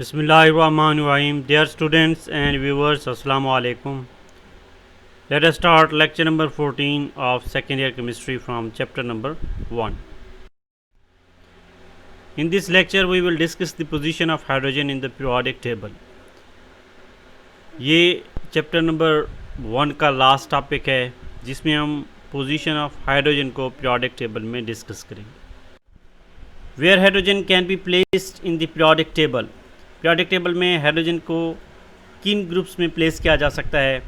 Bismillahirrahmanirrahim. Dear students and viewers, Assalamu alaikum. Let us start lecture number 14 of second year chemistry from chapter number 1. In this lecture we will discuss the position of hydrogen in the periodic table. ये chapter number 1 का last topic है जिसमें हम position of hydrogen को periodic table में discuss करेंगे. Where hydrogen can be placed in the periodic table. Periodic table में hydrogen को किन ग्रुप्स में प्लेस किया जा सकता है.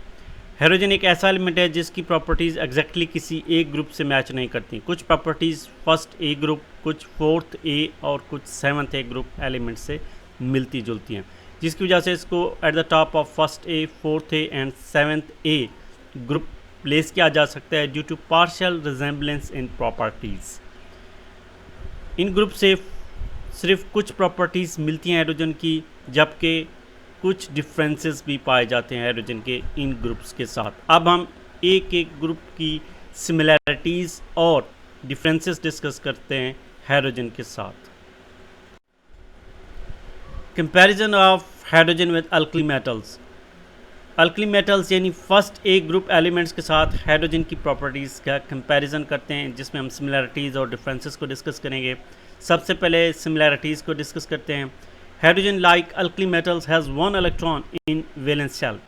हाइड्रोजन एक ऐसा एलिमेंट है जिसकी प्रॉपर्टीज़ एग्जैक्टली किसी एक ग्रुप से मैच नहीं करती. कुछ प्रॉपर्टीज़ फर्स्ट ए ग्रुप, कुछ फोर्थ ए और कुछ सेवन्थ ए ग्रुप एलिमेंट से मिलती जुलती हैं, जिसकी वजह से इसको at the top of first A, fourth A and seventh A group place किया जा सकता है due to partial resemblance in properties. इन ग्रुप से सिर्फ कुछ प्रॉपर्टीज़ मिलती हैं हाइड्रोजन की, जबकि कुछ डिफरेंसेस भी पाए जाते हैं हाइड्रोजन के इन ग्रुप्स के साथ. अब हम एक एक ग्रुप की सिमिलैरिटीज़ और डिफरेंसेस डिस्कस करते हैं हाइड्रोजन के साथ. Comparison of hydrogen with alkali metals. Alkali metals यानी फर्स्ट ए ग्रुप एलिमेंट्स के साथ हाइड्रोजन की प्रॉपर्टीज़ का कंपैरिजन करते हैं, जिसमें हम सिमिलैरिटीज़ और डिफरेंसेस को डिस्कस करेंगे. सबसे पहले सिमिलैरिटीज़ को डिस्कस करते हैं. Hydrogen like alkali metals has 1 electron in valence shell.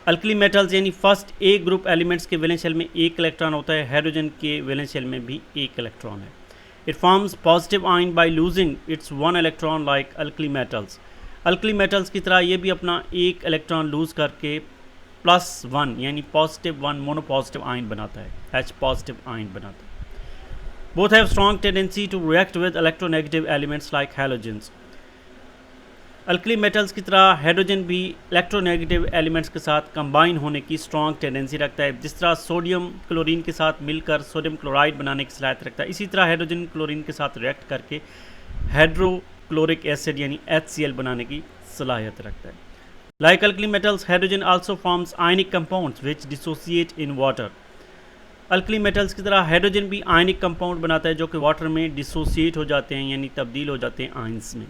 Alkali metals यानी फर्स्ट ए ग्रुप एलिमेंट्स के वैलेंस शेल में एक इलेक्ट्रॉन होता है. हाइड्रोजन के वैलेंस शेल में भी एक इलेक्ट्रॉन है. It forms positive ion by losing its 1 electron like alkali metals. Alkali metals की तरह ये भी अपना एक इलेक्ट्रॉन लूज़ करके +1 यानी +1 मोनोपॉजिटिव आयन बनाता है, H पॉजिटिव आयन बनाता है. Both have strong tendency to react with electronegative elements like halogens. Alkali metals की तरह हाइड्रोजन भी इलेक्ट्रोनेगेटिव एलिमेंट्स के साथ कंबाइन होने की स्ट्रॉन्ग टेंडेंसी रखता है. जिस तरह सोडियम क्लोरीन के साथ मिलकर सोडियम क्लोराइड बनाने की सलाहियत रखता है, इसी तरह हाइड्रोजन क्लोरीन के साथ रिएक्ट करके हाइड्रोक्लोरिक एसिड यानी HCl बनाने की सलाहियत रखता है. Like alkali metals, hydrogen also forms ionic compounds which dissociate in water. Alkali metals की तरह हाइड्रोजन भी आयनिक कंपाउंड बनाता है जो कि वाटर में डिसोसिएट हो जाते हैं यानी तब्दील हो जाते हैं आयंस में.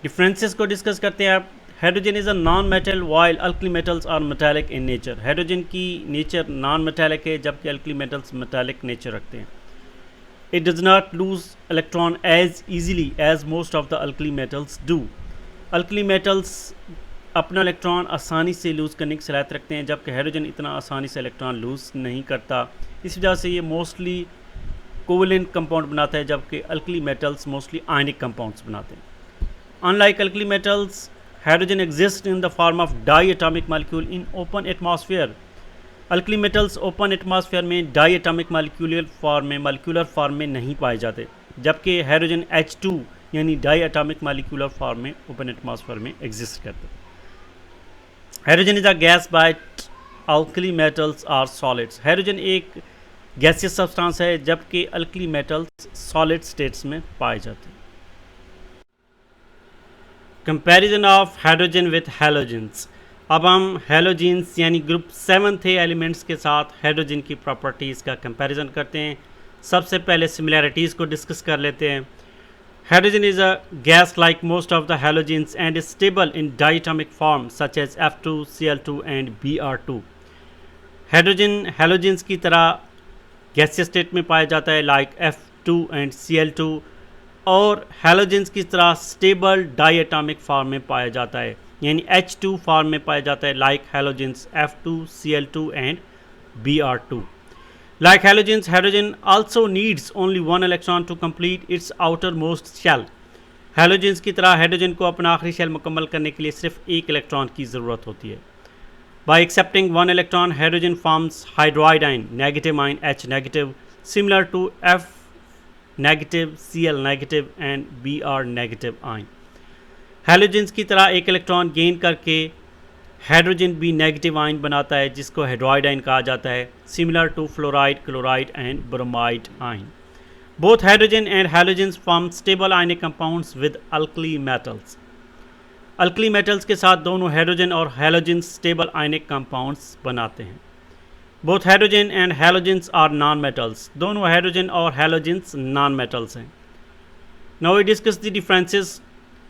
डिफरेंसेस को डिस्कस करते हैं. Hydrogen is a non metal while alkali metals are metallic in nature. Hydrogen की नेचर नॉन मेटालिक है जबकि अल्कली मेटल्स मेटालिक नेचर रखते हैं. It does not lose electron as easily as most of the alkali metals do. Alkali metals अपना electron आसानी से loose करने की सलाहियत रखते हैं जबकि हाइड्रोजन इतना आसानी से इलेक्ट्रॉन लूज़ नहीं करता. इस वजह से ये मोस्टली कोवेलेंट कंपाउंड बनाता है जबकि alkali metals mostly ionic compounds बनाते हैं. Unlike alkali metals, hydrogen exist in the form of diatomic molecule in open atmosphere. Alkali metals open atmosphere में डाई एटॉमिक मॉलिक्यूलर फॉर्म में नहीं पाए जाते, जबकि हाइड्रोजन H2 यानी डाई एटॉमिक मॉलिक्यूलर फॉर्म में ओपन एटमॉस्फेयर में exist करते हैं. Hydrogen is a gas but alkali metals are solids. Hydrogen एक गैसियस सब्सटेंस है जबकि अल्कली मेटल्स सॉलिड स्टेट्स में पाए जाते हैं. Comparison of hydrogen with halogens. अब हम हैलोजेंस यानी ग्रुप 7th एलिमेंट्स के साथ हाइड्रोजन की प्रॉपर्टीज़ का कंपैरिजन करते हैं. सबसे पहले सिमिलैरिटीज़ को डिस्कस कर लेते हैं. Hydrogen is a gas like most of the halogens and is stable in diatomic form such as F2, Cl2 and Br2. Hydrogen halogens की तरह गैसियस स्टेट में पाया जाता है लाइक F2 एंड Cl2 और हैलोजेंस की तरह स्टेबल डाईएटॉमिक फॉर्म में पाया जाता है यानी H2 फॉर्म में पाया जाता है like halogens F2, Cl2 and Br2. Like halogens, hydrogen also needs only 1 electron to complete its outermost shell. Halogens की तरह हाइड्रोजन को अपना आखिरी शेल मुकम्मल करने के लिए सिर्फ एक इलेक्ट्रॉन की ज़रूरत होती है. By accepting 1 electron, hydrogen forms hydroid ion, negative ion H negative, similar to F negative, Cl negative and Br negative ion. Halogens की तरह एक इलेक्ट्रॉन गेन करके हाइड्रोजन भी नेगेटिव आयन बनाता है जिसको हाइड्रोइड आयन कहा जाता है, similar to fluoride, chloride and bromide ion. Both hydrogen and halogens form stable ionic compounds with alkali metals. Alkali metals के साथ दोनों हाइड्रोजन और हैलोजेंस स्टेबल आयनिक कंपाउंड्स बनाते हैं. Both hydrogen and halogens are non metals. दोनों hydrogen और halogens non metals हैं. Now we discuss the differences.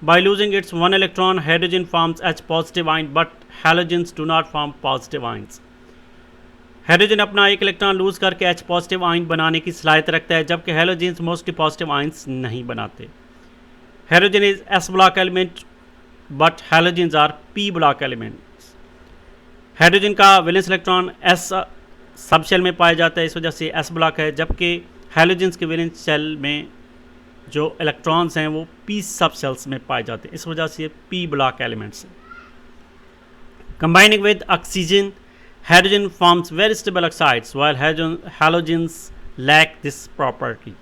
By losing its one electron, hydrogen forms H positive ion, but halogens do not form positive ions. Hydrogen अपना एक electron lose करके H positive ion बनाने की सलाहियत रखता है, जबकि हैलोजेंस मोस्टली पॉजिटिव आयंस नहीं बनाते. Hydrogen is S block element but halogens are P block elements. Hydrogen का valence electron S sub shell में पाया जाता है, इस वजह से S ब्लॉक है, जबकि हैलोजेंस के वैलेंस शेल में जो इलेक्ट्रॉन्स हैं वो P सब शेल्स में पाए जाते हैं, इस वजह से P ब्लॉक एलिमेंट्स हैं. Combining with oxygen, hydrogen forms very stable oxides while halogens lack this property.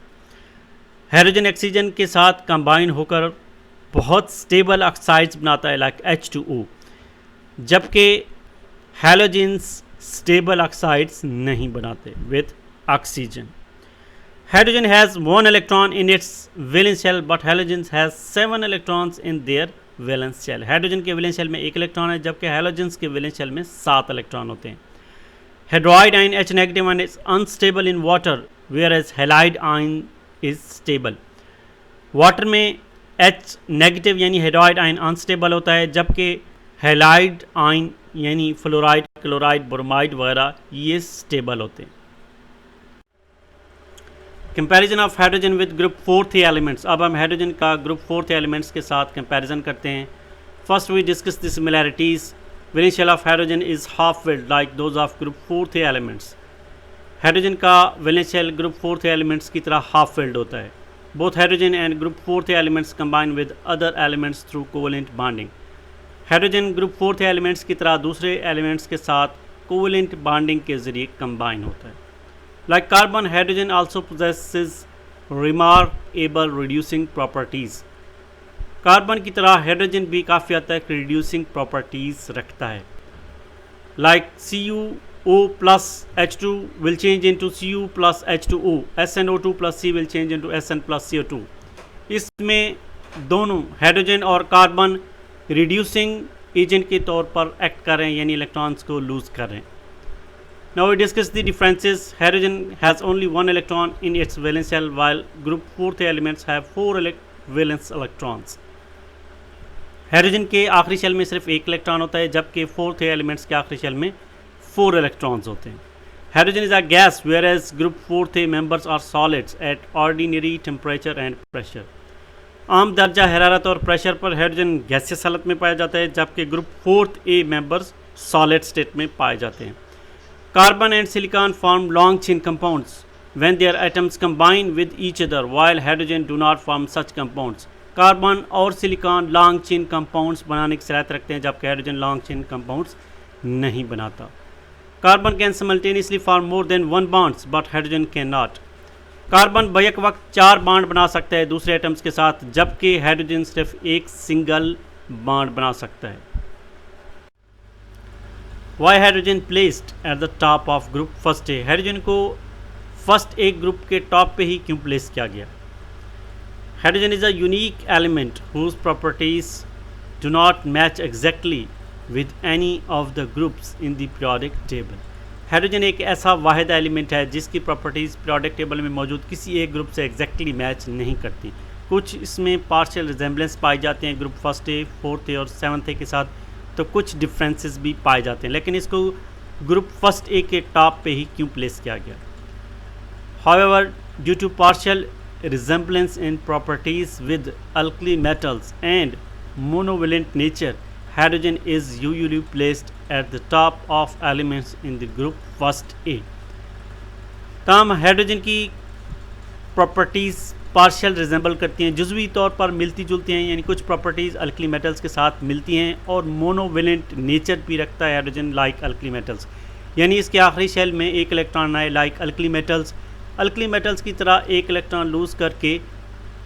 Hydrogen oxygen के साथ कंबाइन होकर बहुत स्टेबल ऑक्साइड्स बनाता है लाइक H2O, जबकि हैलोजेंस स्टेबल ऑक्साइड्स नहीं बनाते with oxygen. Hydrogen has 1 electron in its valence shell but halogens has 7 electrons in their valence shell. Hydrogen के वैलेंस शेल में 1 इलेक्ट्रॉन है, जबकि हैलोजेंस के वैलेंस शेल में 7 इलेक्ट्रॉन होते हैं. Hydride ion H negative ion is unstable in water whereas halide ion is stable. Water में H negative यानी हाइड्रोइड आयन अनस्टेबल होता है, जबकि हैलाइड आयन यानी फ्लोराइड, क्लोराइड, ब्रोमाइड वगैरह ये स्टेबल होते हैं. Comparison of hydrogen with group 4 elements. अब हम हाइड्रोजन का ग्रुप 4 एलिमेंट्स के साथ कंपैरिजन करते हैं. First we discuss the similarities. Valence shell of hydrogen is half filled like those of group 4 elements. Hydrogen का वैलेंस शेल ग्रुप 4 एलिमेंट्स की तरह हाफ फिल्ड होता है. Both hydrogen and group 4 elements combine with other elements through covalent bonding. Hydrogen group 4 elements की तरह दूसरे elements के साथ कोवेलेंट बॉन्डिंग के ज़रिए कंबाइन होता है. Like carbon, hydrogen also possesses remarkable reducing properties. Carbon की तरह हाइड्रोजन भी काफ़ी हद तक रिड्यूसिंग प्रॉपर्टीज़ रखता है. Like CuO plus H2 will change into Cu plus H2O. SnO2 plus C will change into Sn plus CO2. इसमें दोनों हाइड्रोजन और कार्बन रिड्यूसिंग एजेंट के तौर पर एक्ट कर रहे हैं, यानी इलेक्ट्रॉन्स को लूज़ कर रहे हैं. Now we discuss the differences. Hydrogen has only 1 electron in its valence shell, while group 4 elements have 4 valence electrons. Hydrogen के आखिरी शेल में सिर्फ 1 इलेक्ट्रॉन होता है, जबकि 4 एलिमेंट्स के आखिरी शेल में 4 इलेक्ट्रॉन्स होते हैं. Hydrogen is a gas whereas group 4 members are solids at ordinary temperature and pressure. आम दर्जा हरारत और प्रेशर पर हाइड्रोजन गैसियस हालत में पाया जाता है, जबकि ग्रुप 4 मेंबर्स सॉलिड स्टेट में पाए जाते हैं. Carbon and silicon form long chain compounds when their atoms combine with each other, while hydrogen do not form such compounds. Carbon और सिलिकॉन लॉन्ग चेन कंपाउंड्स बनाने की सलाहियत रखते हैं, जबकि हाइड्रोजन लॉन्ग चेन कंपाउंड्स नहीं बनाता. Carbon can simultaneously form more than 1 bonds but hydrogen can not. Carbon back वक्त 4 बॉन्ड बना सकता है दूसरे एटम्स के साथ, जबकि हाइड्रोजन सिर्फ एक सिंगल बॉन्ड बना सकता है. Why hydrogen placed at the top of group first A. Hydrogen को फर्स्ट ए ग्रुप के टॉप पे ही क्यों प्लेस किया गया? Hydrogen is a unique element whose properties do not match exactly with any of the groups in the periodic table. Hydrogen एक ऐसा वाहिद element है जिसकी प्रॉपर्टीज़ पीरियोडिक टेबल में मौजूद किसी एक ग्रुप से एग्जैक्टली मैच नहीं करती. कुछ इसमें पार्शियल रिजेंबलेंस पाए जाते हैं ग्रुप फर्स्ट ए, फोर्थ ए और सेवन्थ ए के साथ, तो कुछ डिफरेंसेस भी पाए जाते हैं, लेकिन इसको ग्रुप फर्स्ट ए के टॉप पे ही क्यों प्लेस किया गया? However, due to partial resemblance in properties with alkali metals and monovalent nature, hydrogen is usually placed at the top of elements in the group first A. तमाम hydrogen की properties partial resemble करती हैं, जुज़वी तौर पर मिलती जुलती हैं, यानी कुछ प्रॉपर्टीज़ अल्कली मेटल्स के साथ मिलती हैं, और मोनोवेलेंट नेचर भी रखता है हाइड्रोजन लाइक अल्कली मेटल्स, यानी इसके आखिरी शेल में 1 इलेक्ट्रॉन आए like alkali metals. Alkali metals की तरह 1 इलेक्ट्रॉन लूज़ करके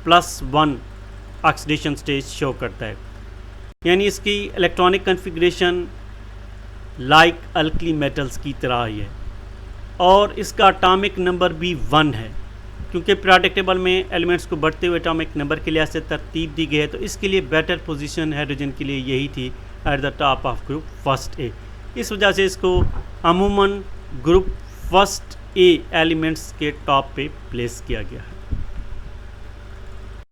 +1 ऑक्सीडेशन स्टेज शो करता है, यानी इसकी electronic configuration like alkali metals की तरह ही है, और इसका एटॉमिक नंबर भी 1 है. क्योंकि पीरियोडिक टेबल में एलिमेंट्स को बढ़ते हुए एटॉमिक नंबर के लिहाज से तरतीब दी गई है, तो इसके लिए बेटर पोजीशन हाइड्रोजन के लिए यही थी at the top of group first A. इस वजह से इसको अमूमन ग्रुप फर्स्ट ए एलिमेंट्स के टॉप पे प्लेस किया गया है.